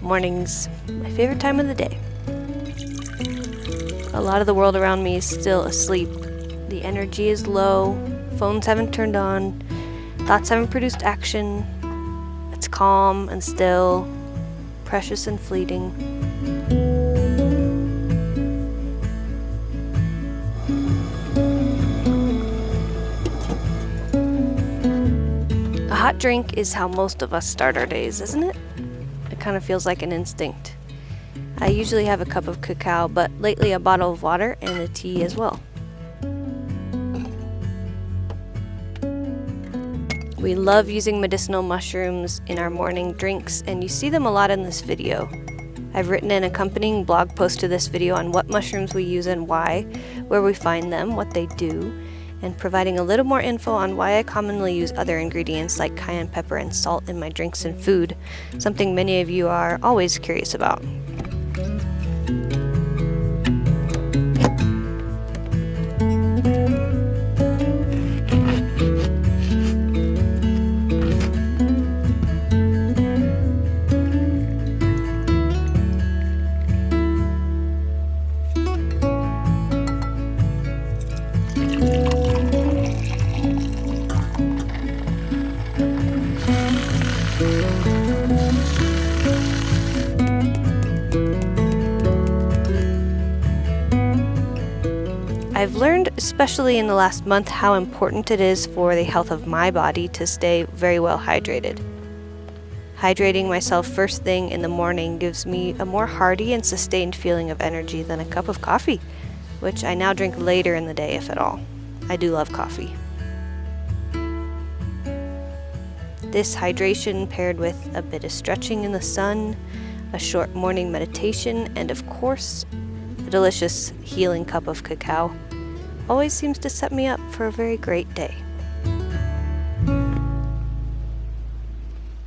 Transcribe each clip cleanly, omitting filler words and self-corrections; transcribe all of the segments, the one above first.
Morning's my favorite time of the day. A lot of the world around me is still asleep. The energy is low, phones haven't turned on, thoughts haven't produced action. It's calm and still, precious and fleeting. A hot drink is how most of us start our days, isn't it? It kind of feels like an instinct. I usually have a cup of cacao, but lately a bottle of water and a tea as well. We love using medicinal mushrooms in our morning drinks, and you see them a lot in this video. I've written an accompanying blog post to this video on what mushrooms we use and why, where we find them, what they do, and providing a little more info on why I commonly use other ingredients like cayenne pepper and salt in my drinks and food, something many of you are always curious about. I've learned, especially in the last month, how important it is for the health of my body to stay very well hydrated. Hydrating myself first thing in the morning gives me a more hearty and sustained feeling of energy than a cup of coffee, which I now drink later in the day, if at all. I do love coffee. This hydration, paired with a bit of stretching in the sun, a short morning meditation, and of course, a delicious healing cup of cacao, always seems to set me up for a very great day.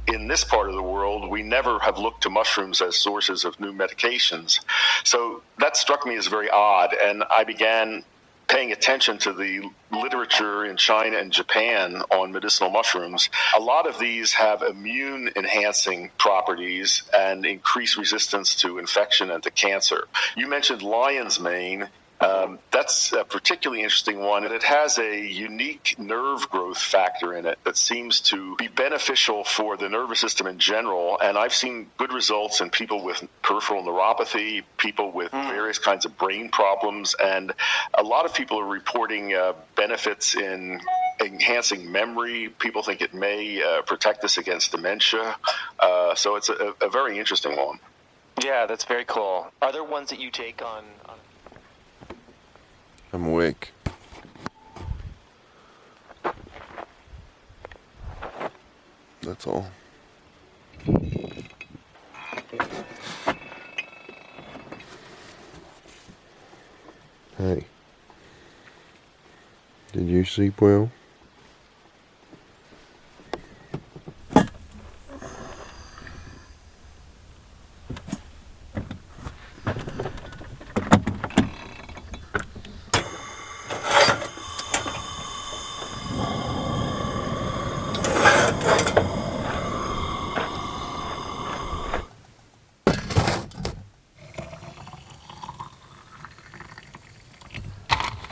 In this part of the world, we never have looked to mushrooms as sources of new medications. So that struck me as very odd, and I began paying attention to the literature in China and Japan on medicinal mushrooms. A lot of these have immune-enhancing properties and increase resistance to infection and to cancer. You mentioned lion's mane. That's a particularly interesting one, and it has a unique nerve growth factor in it that seems to be beneficial for the nervous system in general, and I've seen good results in people with peripheral neuropathy, people with various kinds of brain problems, and a lot of people are reporting benefits in enhancing memory. People think it may protect us against dementia, so it's a very interesting one. Yeah, that's very cool. Are there ones that you take on... I'm awake. That's all. Hey. Did you sleep well?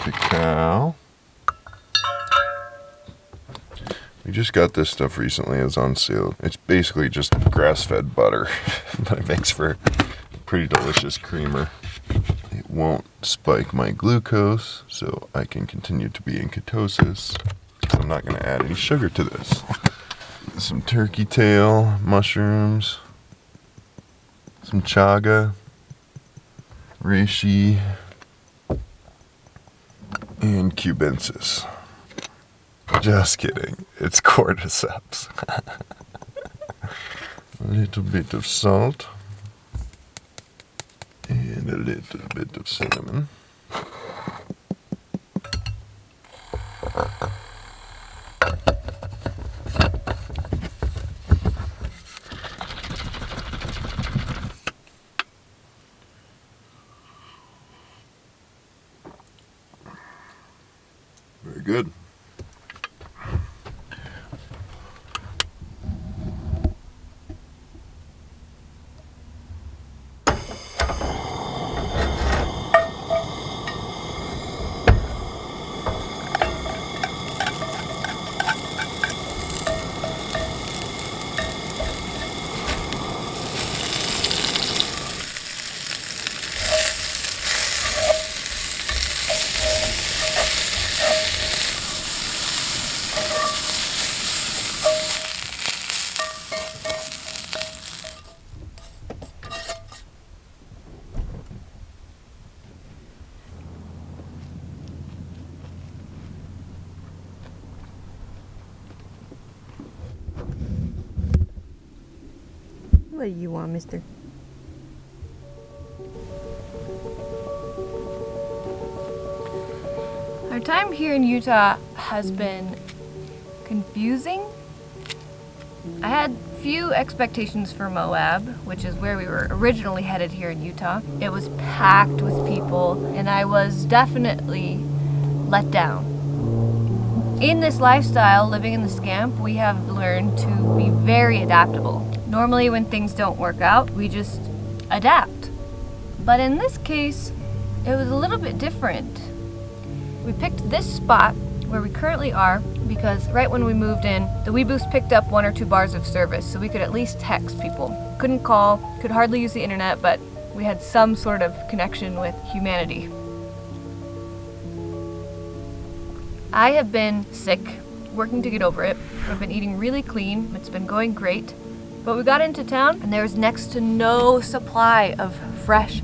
Cacao. We just got this stuff recently. It's on sale. It's basically just grass-fed butter, but it makes for a pretty delicious creamer. It won't spike my glucose, so I can continue to be in ketosis. I'm not going to add any sugar to this. Some turkey tail, mushrooms, some chaga, reishi, and cubensis. Just kidding. It's cordyceps. A little bit of salt. And a little bit of cinnamon. Very good. What do you want, mister? Our time here in Utah has been confusing. I had few expectations for Moab, which is where we were originally headed here in Utah. It was packed with people, and I was definitely let down. In this lifestyle, living in the Scamp, we have learned to be very adaptable. Normally when things don't work out, we just adapt. But in this case, it was a little bit different. We picked this spot where we currently are because right when we moved in, the WeBoost picked up 1 or 2 bars of service, so we could at least text people. Couldn't call, could hardly use the internet, but we had some sort of connection with humanity. I have been sick, working to get over it. I've been eating really clean, it's been going great. But we got into town and there was next to no supply of fresh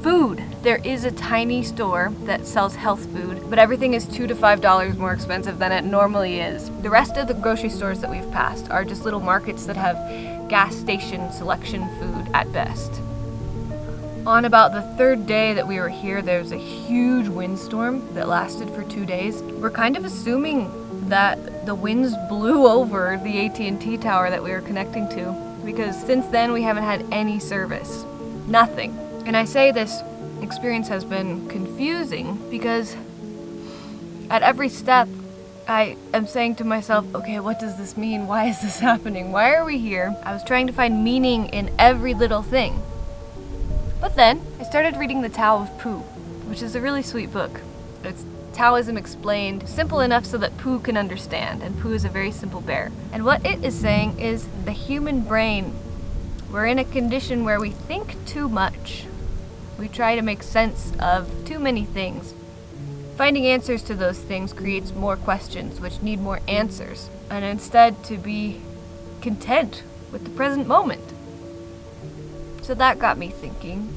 food. There is a tiny store that sells health food, but everything is $2 to $5 more expensive than it normally is. The rest of the grocery stores that we've passed are just little markets that have gas station selection food at best. On about the 3rd day that we were here, there was a huge windstorm that lasted for 2 days. We're kind of assuming that the winds blew over the AT&T tower that we were connecting to, because since then we haven't had any service. Nothing. And I say this experience has been confusing because at every step I am saying to myself, okay, what does this mean? Why is this happening? Why are we here? I was trying to find meaning in every little thing. But then I started reading The Tao of Pooh, which is a really sweet book. It's Taoism explained, simple enough so that Pooh can understand, and Pooh is a very simple bear. And what it is saying is the human brain, we're in a condition where we think too much. We try to make sense of too many things. Finding answers to those things creates more questions, which need more answers, and instead to be content with the present moment. So that got me thinking.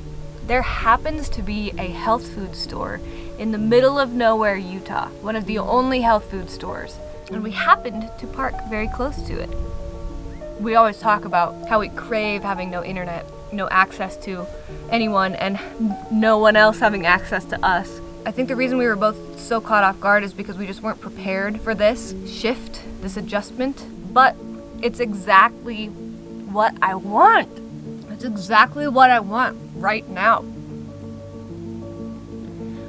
There happens to be a health food store in the middle of nowhere, Utah, one of the only health food stores, and we happened to park very close to it. We always talk about how we crave having no internet, no access to anyone, and no one else having access to us. I think the reason we were both so caught off guard is because we just weren't prepared for this shift, this adjustment. But it's exactly what I want. It's exactly what I want right now.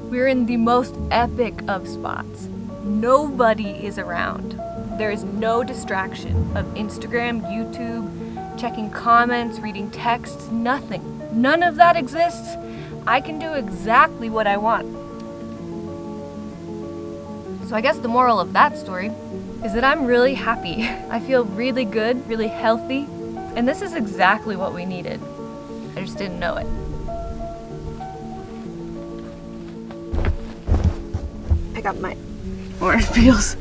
We're in the most epic of spots. Nobody is around. There is no distraction of Instagram, YouTube, checking comments, reading texts, nothing. None of that exists. I can do exactly what I want. So I guess the moral of that story is that I'm really happy. I feel really good, really healthy, and this is exactly what we needed. I just didn't know it. I got my orange peels.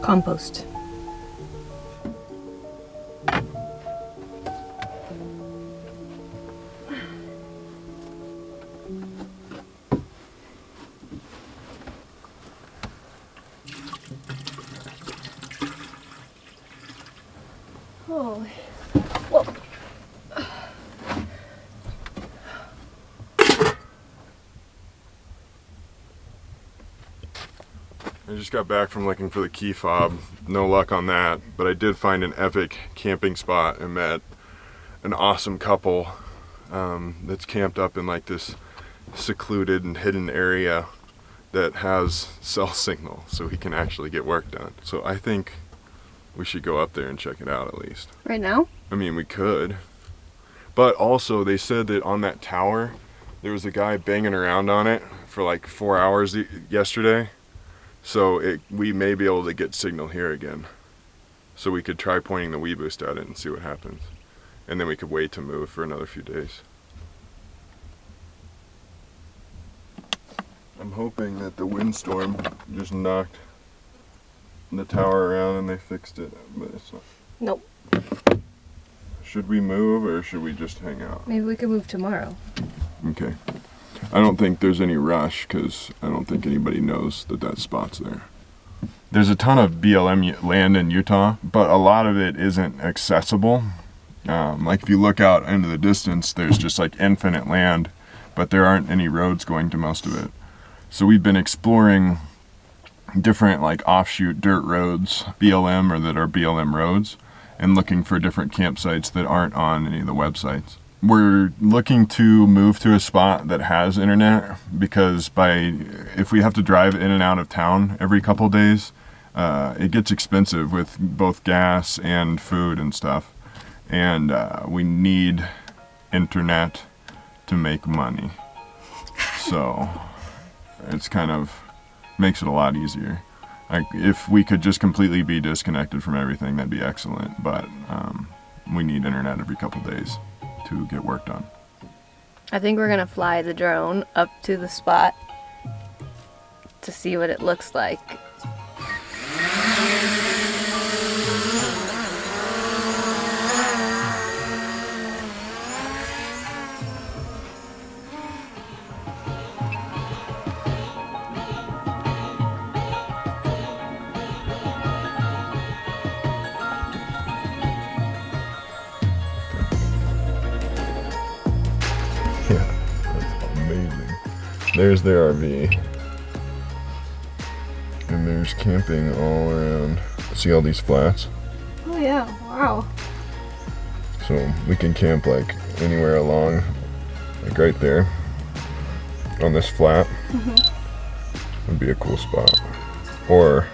Compost. Holy. Whoa. I just got back from looking for the key fob. No luck on that, but I did find an epic camping spot and met an awesome couple that's camped up in like this secluded and hidden area that has cell signal, so he can actually get work done. So I think we should go up there and check it out at least. Right now? I mean, we could. But also, they said that on that tower, there was a guy banging around on it for like 4 hours yesterday. So we may be able to get signal here again. So we could try pointing the WeBoost at it and see what happens. And then we could wait to move for another few days. I'm hoping that the windstorm just knocked the tower around and they fixed it, but it's not. Nope. Should we move or should we just hang out? Maybe we could move tomorrow. Okay. I don't think there's any rush because I don't think anybody knows that that spot's there. there's a ton of BLM land in Utah, but a lot of it isn't accessible. Like if you look out into the distance, there's just like infinite land, but there aren't any roads going to most of it. So we've been exploring different like offshoot dirt roads, BLM or that are BLM roads, and looking for different campsites that aren't on any of the websites. We're looking to move to a spot that has internet, because if we have to drive in and out of town every couple days, it gets expensive with both gas and food and stuff. And we need internet to make money. So it's kind of makes it a lot easier. Like if we could just completely be disconnected from everything, that'd be excellent. But we need internet every couple days to get work done. I think we're gonna fly the drone up to the spot to see what it looks like. There's the RV. And there's camping all around. See all these flats? Oh yeah, wow. So we can camp like anywhere along, like right there on this flat. Would be a cool spot. Or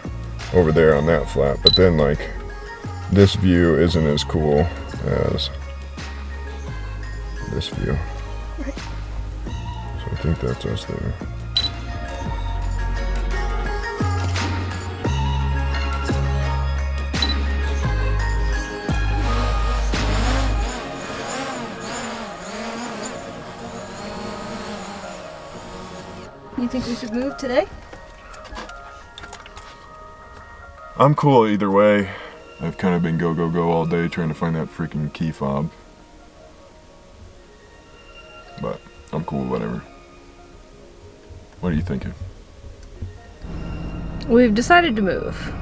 over there on that flat. But then like this view isn't as cool as this view. Right. I think that's us there. You think we should move today? I'm cool either way. I've kind of been go all day trying to find that freaking key fob. But I'm cool, whatever. What are you thinking? We've decided to move.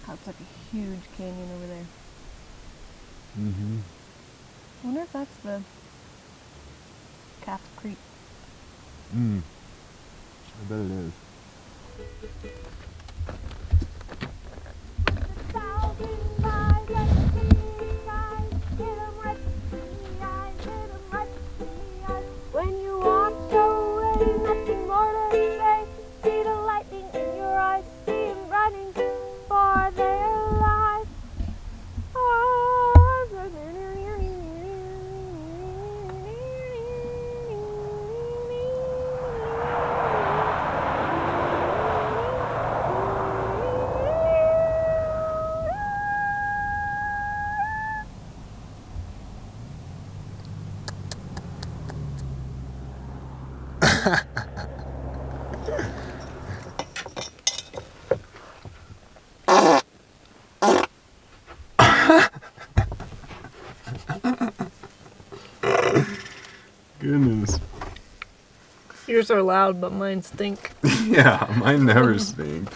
That's like a huge canyon over there. Mm-hmm. I wonder if that's the Calf Creek. I bet it is. When you walk away, nothing more to say. See the lightning in your eyes, see them running for their lives. goodness. Yours are loud, but mine stink. Yeah, mine never stink.